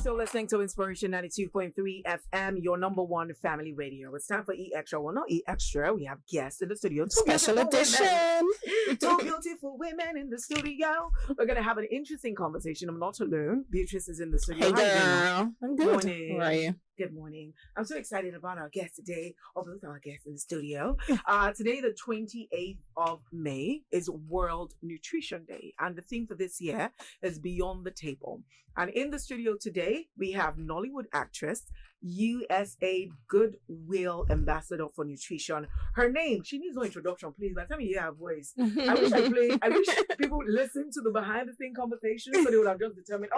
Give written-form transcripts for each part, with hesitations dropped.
still listening to Inspiration 92.3 FM, your number one family radio. It's time for E Extra. Well, not E Extra. We have guests in the studio. Special edition. Two beautiful women in the studio. We're going to have an interesting conversation. I'm not alone. Beatrice is in the studio. Hey, girl. I'm good. Morning. How are you? Good morning. I'm so excited about our guest today, or both our guests in the studio. Today, the 28th of May, is World Nutrition Day. And the theme for this year is Beyond the Table. And in the studio today, we have Nollywood actress, USAID Goodwill Ambassador for Nutrition. Her name, she needs no introduction, please. By the time you hear her voice, I wish people listen to the behind the scene conversation so they would have just determined,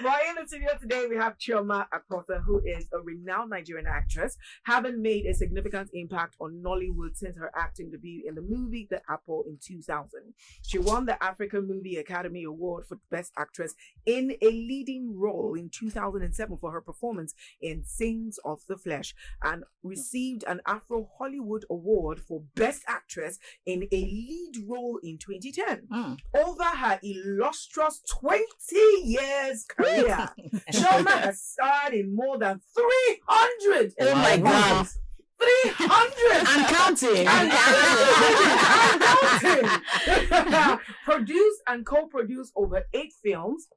Well, in the studio today, we have Chioma Akpotha, who is a renowned Nigerian actress, having made a significant impact on Nollywood since her acting debut in the movie The Apple in 2000. She won the African Movie Academy Award for Best Actress in a leading role in 2007 for her performance in Sins of the Flesh, and received an Afro Hollywood Award for Best Actress in a lead role in 2010. Over her illustrious 20 years career, Chioma has starred in more than 300. Oh my God. 300 and counting. Produced and co-produced over 8 films.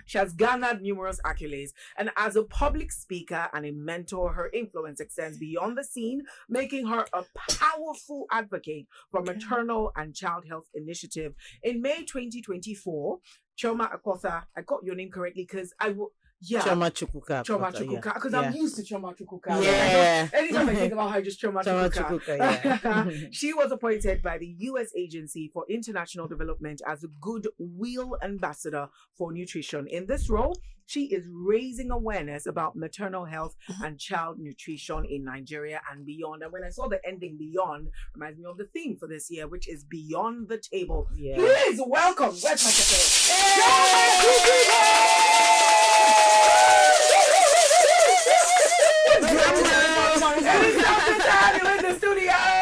She has garnered numerous accolades, and as a public speaker and a mentor, her influence extends beyond the scene, making her a powerful advocate for maternal and child health initiative. In May 2024, Chioma Akpotha, I got your name correctly because Chioma Chukwuka. Chioma Chukwuka, because I'm used to Chioma Chukwuka. Yeah. Anytime I think about her, just Chioma Chukwuka. Yeah. She was appointed by the U.S. Agency for International Development as a Goodwill Ambassador for Nutrition. In this role, she is raising awareness about maternal health and child nutrition in Nigeria and beyond. And when I saw the ending beyond, reminds me of the theme for this year, which is Beyond the Table. Yeah. Please welcome. Where's my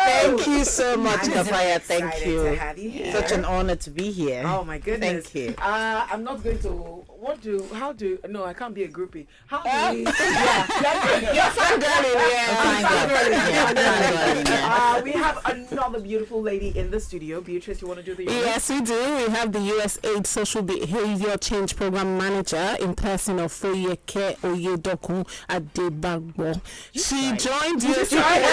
Thank you so much, Kafaya. Thank you. To have you here. Such an honor to be here. Oh my goodness. Thank you. I'm not going to. No, I can't be a groupie. How do we? You're fine, girl. We have another beautiful lady in the studio. Beatrice, you want to do the? Yes, we do. We have the USAID Social Behavior Change Program Manager in person of 𝐒𝐭𝐴𝐍𝐬𝐿. She joined USAID.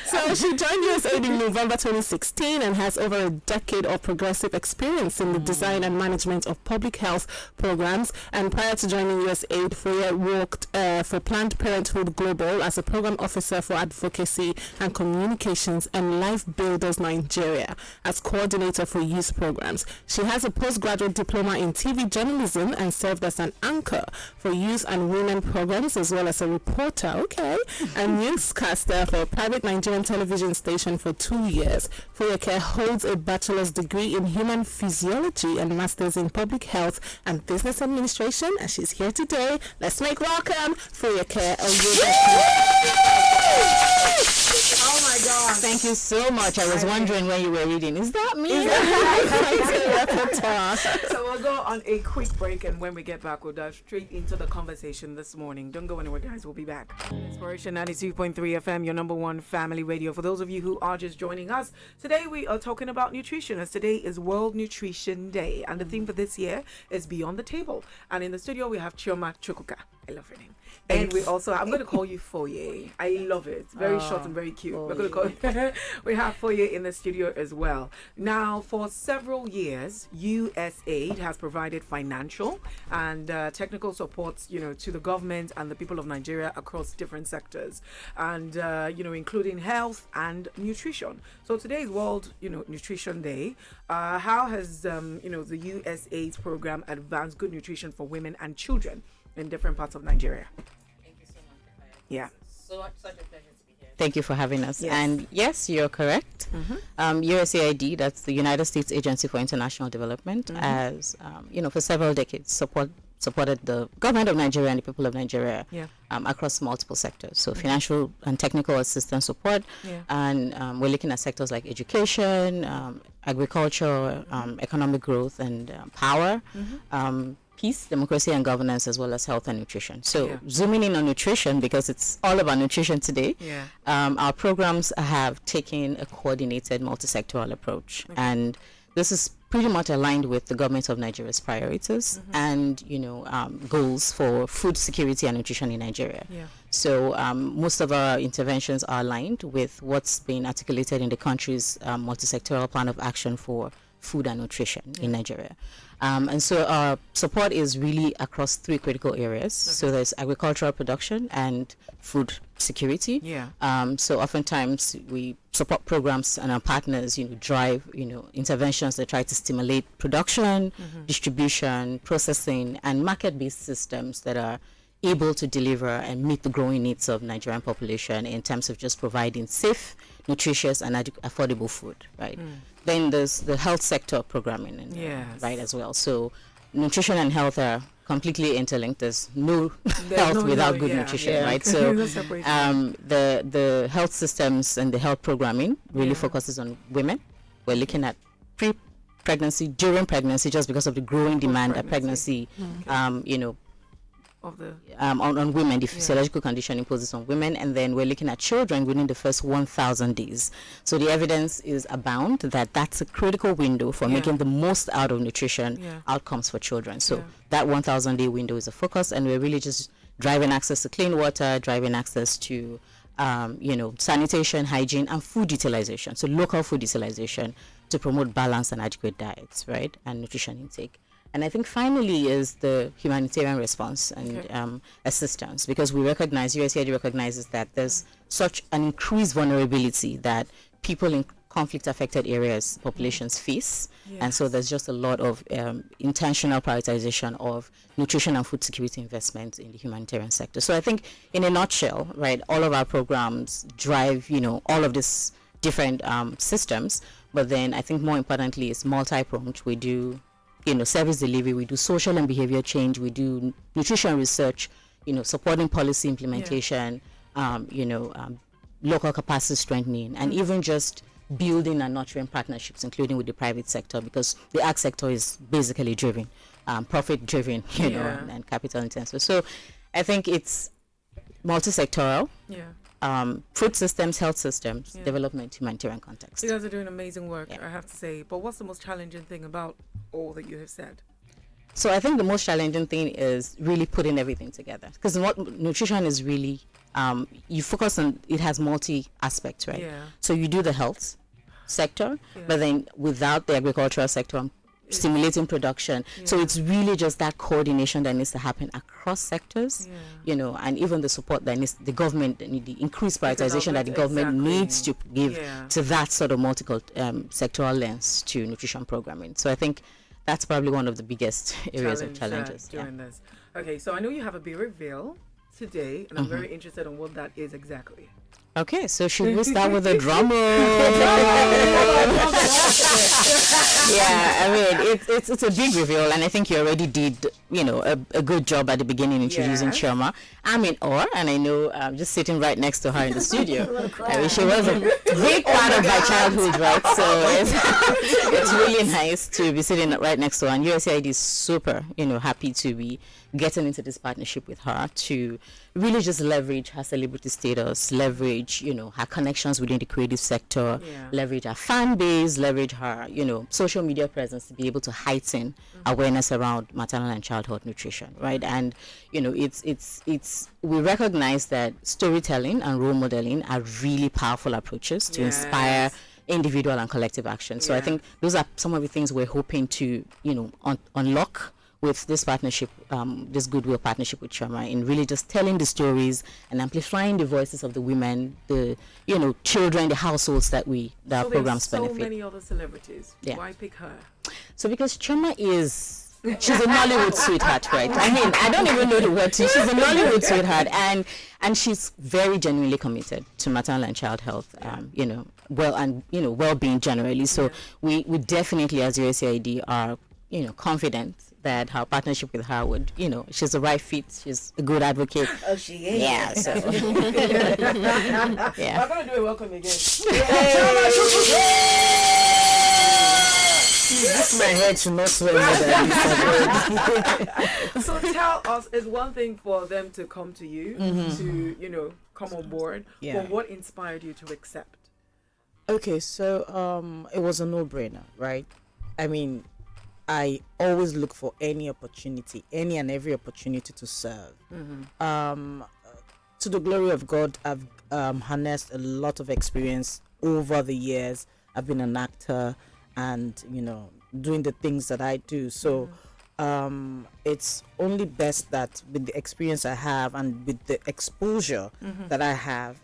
So she joined USAID in November 2016 and has over a decade of progressive experience in the design and management of public health programs. And prior to joining USAID, Foye worked for Planned Parenthood Global as a program officer for advocacy and communications and Life Builders Nigeria as coordinator for youth programs. She has a postgraduate diploma in TV journalism and served as an anchor for youth and women programs, as well as a reporter, and newscaster for a private Nigerian television station for 2 years. 𝐒𝐭𝐴𝐍𝐬𝐿 holds a bachelor's degree in human physiology and master's in public health and business administration, and she's here today. Let's make welcome 𝐒𝐭𝐴𝐍𝐬𝐿. Oh my God. Thank you so much. I was wondering when you were reading. Is that me? So we'll go on a quick break, and when we get back, we'll dive straight into the conversation this morning. Don't go anywhere, guys. We'll be back. Inspiration 92.3 FM, your number one family radio. For those of you who are just joining us, today we are talking about nutrition, as today is World Nutrition Day, and the theme for this year is Beyond the Table. And in the studio, we have Chioma Chukwuka. I love her name. And we also, I'm going to call you Foye. I love it. Very short and very cute. We're going to call we have Foye in the studio as well. Now, for several years, USAID has provided financial and technical support, to the government and the people of Nigeria across different sectors, and, including health and nutrition. So today is World, Nutrition Day. How has, the USAID's program advanced good nutrition for women and children in different parts of Nigeria? Thank you so much. Yeah. Such a pleasure to be here. Thank you for having us. Yes. And yes, you're correct. USAID, that's the United States Agency for International Development, has, for several decades supported the government of Nigeria and the people of Nigeria across multiple sectors. So financial and technical assistance support, and we're looking at sectors like education, agriculture, economic growth and power, peace, democracy and governance, as well as health and nutrition. So zooming in on nutrition, because it's all about nutrition today, our programs have taken a coordinated multi-sectoral approach. And this is pretty much aligned with the government of Nigeria's priorities and, goals for food security and nutrition in Nigeria. So most of our interventions are aligned with what's been articulated in the country's multi-sectoral plan of action for food and nutrition in Nigeria. And so our support is really across three critical areas. So there's agricultural production and food security. So oftentimes we support programs and our partners, drive, interventions that try to stimulate production, distribution, processing, and market-based systems that are able to deliver and meet the growing needs of Nigerian population in terms of just providing safe, nutritious, and affordable food, right? Then there's the health sector programming, right, as well. So nutrition and health are completely interlinked. There's no health without good nutrition, right? So the health systems and the health programming really focuses on women. We're looking at pre-pregnancy, during pregnancy, just because of the growing demand at pregnancy, of the on women, the physiological condition imposes on women, and then we're looking at children within the first 1,000 days. So the evidence is abound that that's a critical window for making the most out of nutrition outcomes for children. So that 1,000-day window is a focus, and we're really just driving access to clean water, driving access to sanitation, hygiene, and food utilization. So local food utilization to promote balanced and adequate diets, right, and nutrition intake. And I think finally is the humanitarian response and assistance, because we recognize, USAID recognizes that there's such an increased vulnerability that people in conflict-affected areas, populations face. And so there's just a lot of intentional prioritization of nutrition and food security investment in the humanitarian sector. So I think in a nutshell, right, all of our programs drive, all of these different systems, but then I think more importantly it's multi-pronged. We do service delivery, we do social and behavior change, we do nutrition research, supporting policy implementation, local capacity strengthening, and even just building and nurturing partnerships, including with the private sector, because the ag sector is basically driven, profit driven, and capital intensive. So I think it's multi-sectoral. Food systems, health systems, development, humanitarian context. You guys are doing amazing work, I have to say. But what's the most challenging thing about all that you have said? So I think the most challenging thing is really putting everything together. Because what nutrition is really, you focus on, it has multi aspects, right? So you do the health sector, but then without the agricultural sector, stimulating production. So it's really just that coordination that needs to happen across sectors, and even the support that needs the government, the increased prioritization that the government needs to give to that sort of sectoral lens to nutrition programming. So I think that's probably one of the biggest areas of challenges. Doing this. Okay, so I know you have a big reveal today, and I'm very interested in what that is exactly. Okay, so should we start with a drum roll? I mean, it's a big reveal, and I think you already did, a good job at the beginning introducing Chioma. I'm in awe, and I know I'm just sitting right next to her in the studio. I mean, she was a big part of my childhood, right? So it's really nice to be sitting right next to her, and USAID is super, happy to be getting into this partnership with her to really just leverage her celebrity status, leverage, her connections within the creative sector, leverage her fan base, leverage her, social media presence to be able to heighten awareness around maternal and childhood nutrition, right? And, we recognize that storytelling and role modeling are really powerful approaches to inspire individual and collective action. So I think those are some of the things we're hoping to, unlock with this partnership, this goodwill partnership with Chioma, in really just telling the stories and amplifying the voices of the women, the children, the households that our programs benefit. So many other celebrities. Why pick her? So because Chioma she's a Nollywood sweetheart, right? I mean, I don't even know the word to. She's a Nollywood sweetheart, and she's very genuinely committed to maternal and child health, well-being generally. So we definitely, as USAID, are confident that her partnership with her would, she's the right fit. She's a good advocate. Oh, she is. Yeah. So. Yeah. I'm gonna do a welcome again. This my head should not swell more than So tell us, it's one thing for them to come to you to, come on board. Yeah. But what inspired you to accept? Okay, so it was a no-brainer, right? I mean, I always look for any and every opportunity to serve. To the glory of God, I've harnessed a lot of experience over the years. I've been an actor and, doing the things that I do. So it's only best that with the experience I have and with the exposure that I have,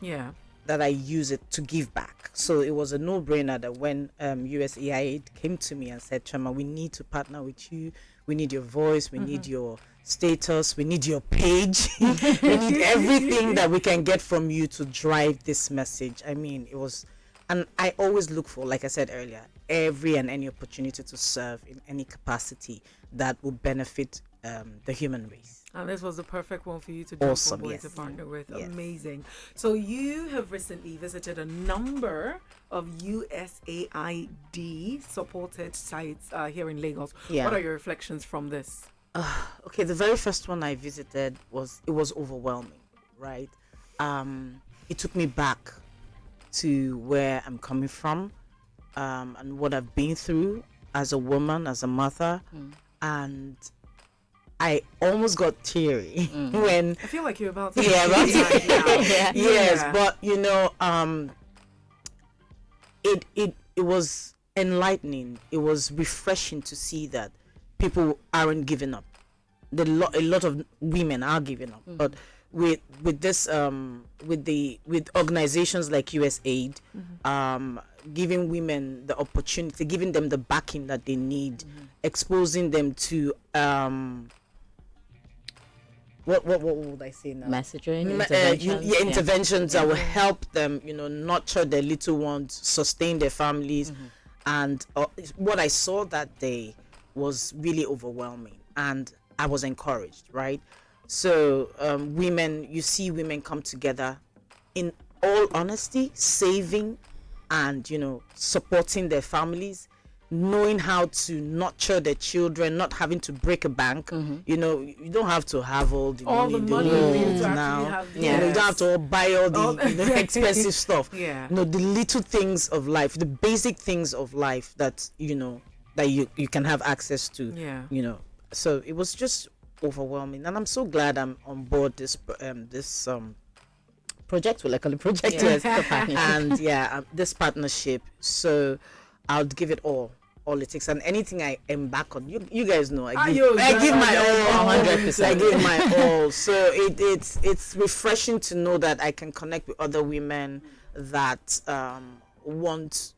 that I use it to give back. So it was a no-brainer that when 𝐈𝐍𝐒𝐿 came to me and said, Chioma, we need to partner with you. We need your voice. We need your status. We need your page. We need everything that we can get from you to drive this message. I mean, it was, and I always look for, like I said earlier, every and any opportunity to serve in any capacity that will benefit the human race. And this was the perfect one for you to jump on board Yes. to partner with. Yes. Amazing. So you have recently visited a number of USAID supported sites here in Lagos. Yeah. What are your reflections from this? Okay, the very first one I visited was overwhelming, right? It took me back to where I'm coming from, and what I've been through as a woman, as a mother, and I almost got teary when I feel like you're about to yes, but it was enlightening. It was refreshing to see that people aren't giving up. A lot of women are giving up, but with this with organizations like USAID, giving women the opportunity, giving them the backing that they need, exposing them to what would I say now? Messaging, interventions. Interventions that will help them, nurture their little ones, sustain their families. And what I saw that day was really overwhelming, and I was encouraged, right? So you see women come together in all honesty, saving and, supporting their families, knowing how to nurture their children, not having to break a bank. You don't have to have all the money in the for you world to now. actually have You don't have to buy all the expensive stuff. Yeah. The little things of life, the basic things of life that that you can have access to. Yeah. So it was just overwhelming, and I'm so glad I'm on board this project. Will I call it project? Yes. And this partnership. So I'll give it all it takes, and anything I embark on, you guys know I give my all, 100%. I give my all. So it's refreshing to know that I can connect with other women that want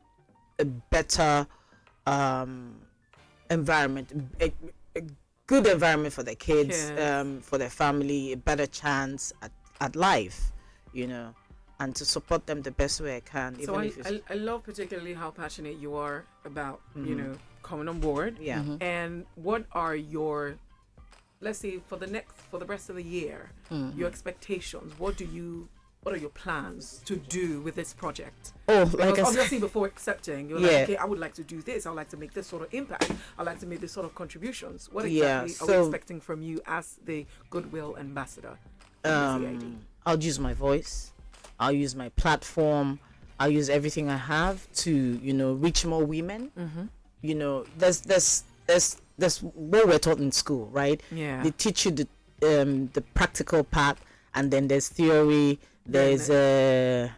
a better environment, a good environment for their kids, for their family, a better chance at life, and to support them the best way I can. So I love particularly how passionate you are about, coming on board. Yeah. And what are your, let's say for the rest of the year, your expectations? What are your plans to do with this project? Like obviously before accepting, you're like, okay, I would like to do this. I would like to make this sort of impact. I'd like to make this sort of contributions. What exactly are we expecting from you as the Goodwill Ambassador? I'll use my voice. I'll use my platform. I'll use everything I have to, reach more women. There's what we're taught in school, right? Yeah. They teach you the practical part, and then there's theory. There's the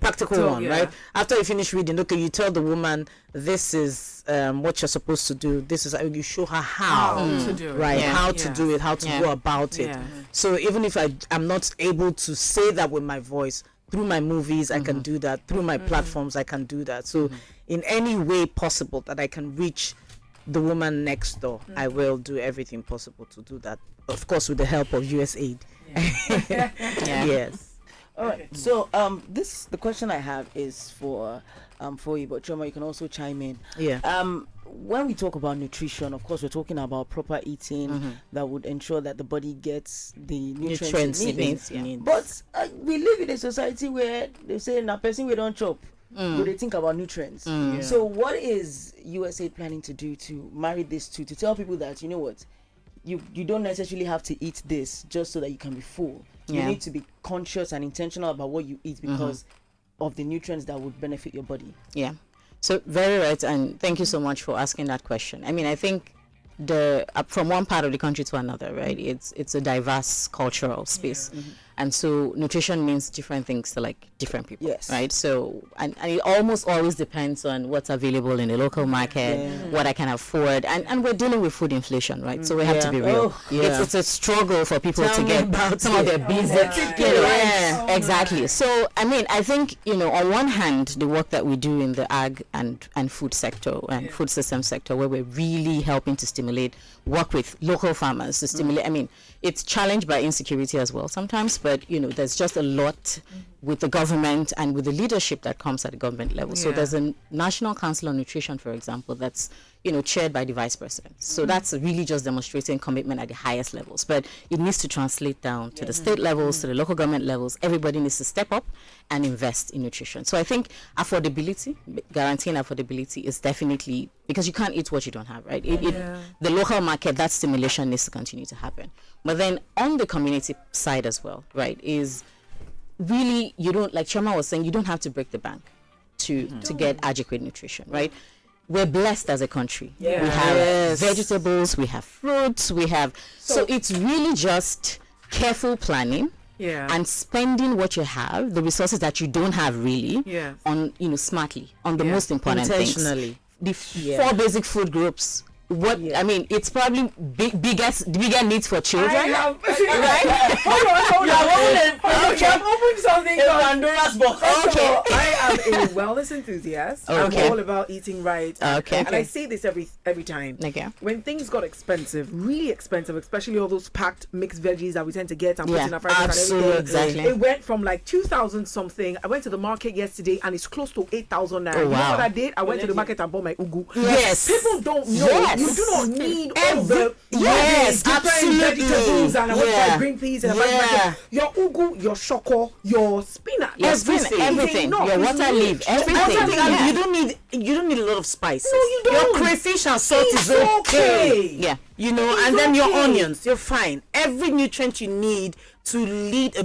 practical one, right? After you finish reading, okay, you tell the woman this is what you're supposed to do. This is you show her how to do it, right? How to do it, how to go about it. So even if I'm not able to say that with my voice, through my movies I can do that. Through my platforms I can do that. So in any way possible that I can reach the woman next door, I will do everything possible to do that. Of course, with the help of USAID. Yes. All right. So the question I have is for you, but Chioma, you can also chime in. Yeah. when we talk about nutrition, of course, we're talking about proper eating that would ensure that the body gets the nutrients it needs. But we live in a society where they say, "Na person we don't chop." But they think about nutrients. So what is USAID planning to do to marry these two, to tell people that, you know what, you don't necessarily have to eat this just so that you can be full. You need to be conscious and intentional about what you eat because of the nutrients that would benefit your body. Yeah. So very right, and thank you so much for asking that question. I mean, I think from one part of the country to another, right? It's a diverse cultural space. And so nutrition means different things to like different people, right? So and it almost always depends on what's available in the local market, what I can afford, and we're dealing with food inflation, right? So we have to be real. It's a struggle for people to get some of their basic, exactly. So I mean, I think, you know, on one hand, the work that we do in the ag and food sector and food system sector, where we're really helping to stimulate, work with local farmers to stimulate. I mean, it's challenged by insecurity as well sometimes, but you know, there's just a lot with the government and with the leadership that comes at the government level. So there's a National Council on Nutrition, for example, that's, you know, chaired by the vice president. So that's really just demonstrating commitment at the highest levels, but it needs to translate down to the state levels, to the local government levels. Everybody needs to step up and invest in nutrition. So I think affordability, guaranteeing affordability is definitely, because you can't eat what you don't have, right? The local market, that stimulation needs to continue to happen. But then on the community side as well, right, is really, you don't, like Chioma was saying, you don't have to break the bank to get adequate nutrition, right? We're blessed as a country. We have vegetables, we have fruits, we have, so it's really just careful planning and spending what you have, the resources that you don't have really, on, you know, smartly, on the most important things. The 4 basic food groups. I mean, it's probably bigger needs for children. Hold on. I'm opening something from Pandora's box. Okay. I am a wellness enthusiast. I'm all about eating right. And I say this every time. When things got expensive, really expensive, especially all those packed mixed veggies that we tend to get and put in our fries and everything. It went from like 2,000 something. I went to the market yesterday and it's close to 8,000 naira. You know what I did? I went to the market and bought my ugu. People don't know. You do not need all the different vegetables and I green peas and your ugu, your shoko, your spinach, everything. Your water leaf, everything. You don't need a lot of spices. No, you don't. Your crayfish and salt is okay. You know, and then your onions, you're fine. Every nutrient you need to live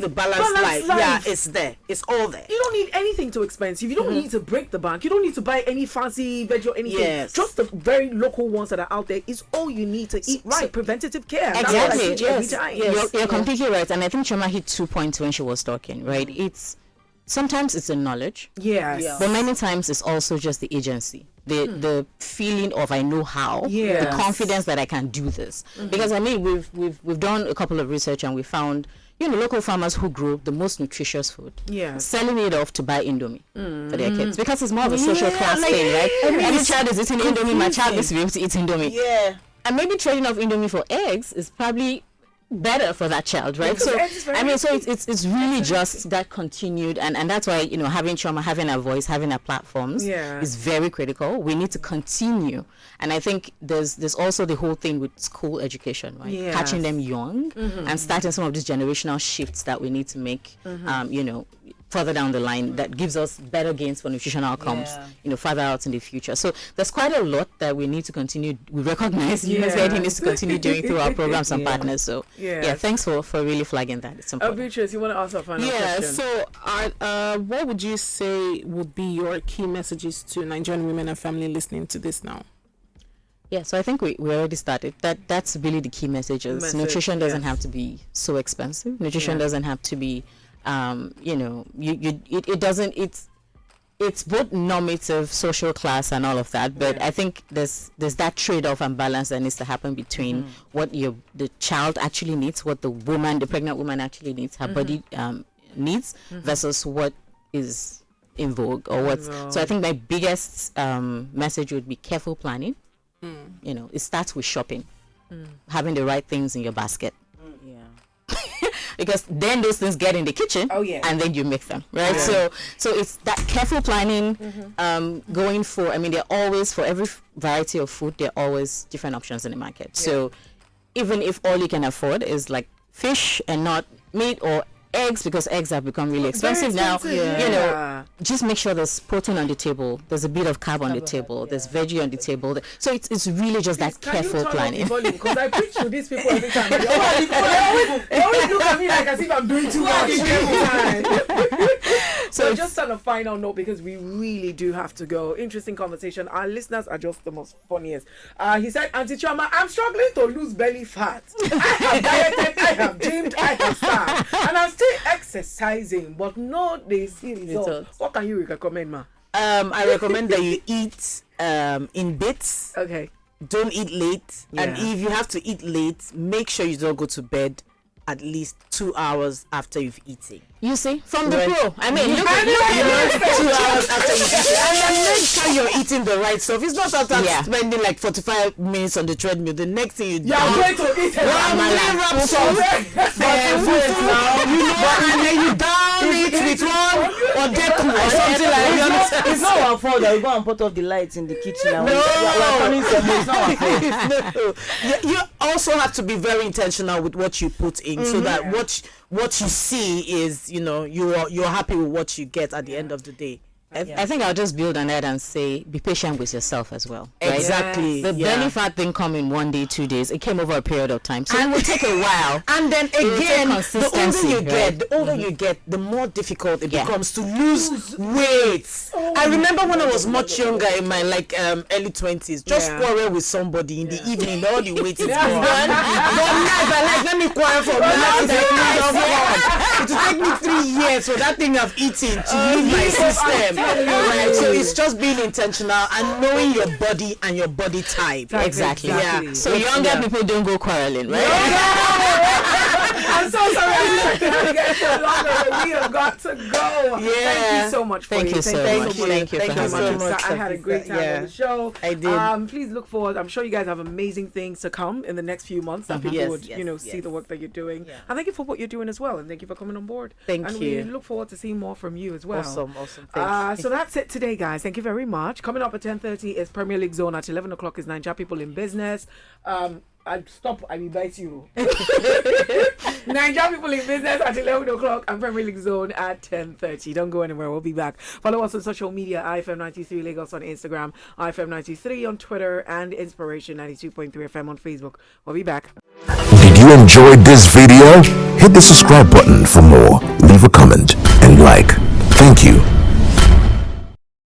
a balanced life. It's there. It's all there. You don't need anything too expensive. You don't need to break the bank. You don't need to buy any fancy veg or anything. Just the very local ones that are out there is all you need to eat right. Preventative care. Exactly. You're completely right. And I think Chioma hit 2 points when she was talking, right? Sometimes it's the knowledge. But many times it's also just the agency. The feeling of I know how, the confidence that I can do this. Because I mean we've done a couple of research and we found, you know, local farmers who grow the most nutritious food, selling it off to buy Indomie for their kids, because it's more of a social class thing, right? Every child is eating Indomie, my child needs to be able to eat Indomie. And maybe trading off Indomie for eggs is probably better for that child, right? So I mean, so it's really just that continued, and that's why, you know, having Chioma, having a voice, having a platforms is very critical. We need to continue, and I think there's also the whole thing with school education, right? Catching them young and starting some of these generational shifts that we need to make, you know, further down the line, that gives us better gains for nutritional outcomes, you know, further out in the future. So there's quite a lot that we need to continue. We recognize USAID needs to continue doing through our programs and partners. So thanks for really flagging that. It's important. Beatrice, you want to ask a final question? So what would you say would be your key messages to Nigerian women and family listening to this now? Yeah, so I think we already started. That's really the key messages. Nutrition doesn't have to be so expensive. Nutrition doesn't have to be you know, it doesn't, it's both normative, social class and all of that, but I think there's that trade-off and balance that needs to happen between what the child actually needs, what the pregnant woman actually needs, her body needs, versus what is in vogue or what's. So I think my biggest message would be careful planning. You know, it starts with shopping, having the right things in your basket. because then those things get in the kitchen. Oh, yeah. And then you make them, right? Yeah. So it's that careful planning, going for. I mean, there are always, for every variety of food, there are always different options in the market. Yeah. So even if all you can afford is like fish and not meat, or eggs, because eggs have become really expensive now. You know, just make sure there's protein on the table, there's a bit of carb on the table, there's veggie on the table. So it's really just that careful planning. Because I preach to these people every time. They always look at me like as if I'm doing too much every time. So just on a final note, because we really do have to go. Interesting conversation. Our listeners are just the most funniest. He said, Auntie Chioma, I'm struggling to lose belly fat. I have dieted, I have gymed, I have starved, and I'm still exercising, but no, they see results. What can you recommend, ma? I recommend that you eat in bits. Okay. Don't eat late, and if you have to eat late, make sure you don't go to bed at least 2 hours after you've eaten. You see, from the pro. I mean, look at 2 hours after you've eaten, and then make sure you're eating the right stuff. It's not after spending like 45 minutes on the treadmill. The next thing you do, I'm going to eat it. and then you down it with one or deku or something like that. It's not our fault that we go and put off the lights in the kitchen. And it's not our fault. No. You also have to be very intentional with what you put in, so that what you see is, you know, you're happy with what you get at the end of the day. I think I'll just build on that and say, be patient with yourself as well. Right? Exactly. The belly fat thing come in 1 day, 2 days. It came over a period of time, so it will take a while. And then again, the older you get, the more difficult it becomes to lose weight. I remember when I was much younger, in my early 20s, just quarrel with somebody in the evening, all the weight is gone. But now, let me quarrel for it will take me 3 years for that thing I've eaten to leave my system. Right, so it's just being intentional and knowing your body and your body type. Exactly. Yeah. So younger people don't go quarreling, right? I'm so sorry. I didn't get so longer. We have got to go. Yeah. Thank you so much. Thank you so much. Thank you so much. I had a great time on the show. I did. Please look forward. I'm sure you guys have amazing things to come in the next few months that people would, see the work that you're doing. Yeah. And thank you for what you're doing as well. And thank you for coming on board. Thank you. And we look forward to seeing more from you as well. Awesome. Thanks. So that's it today, guys. Thank you very much. Coming up at 10:30 is Premier League Zone. At 11 o'clock is Nigeria People in Business. I will bite you. Nigeria People in Business at 11 o'clock and Premier League Zone at 10:30. Don't go anywhere. We'll be back. Follow us on social media, IFM93 Lagos on Instagram, IFM93 on Twitter, and Inspiration 92.3 FM on Facebook. We'll be back. Did you enjoy this video? Hit the subscribe button for more. Leave a comment and like. Thank you.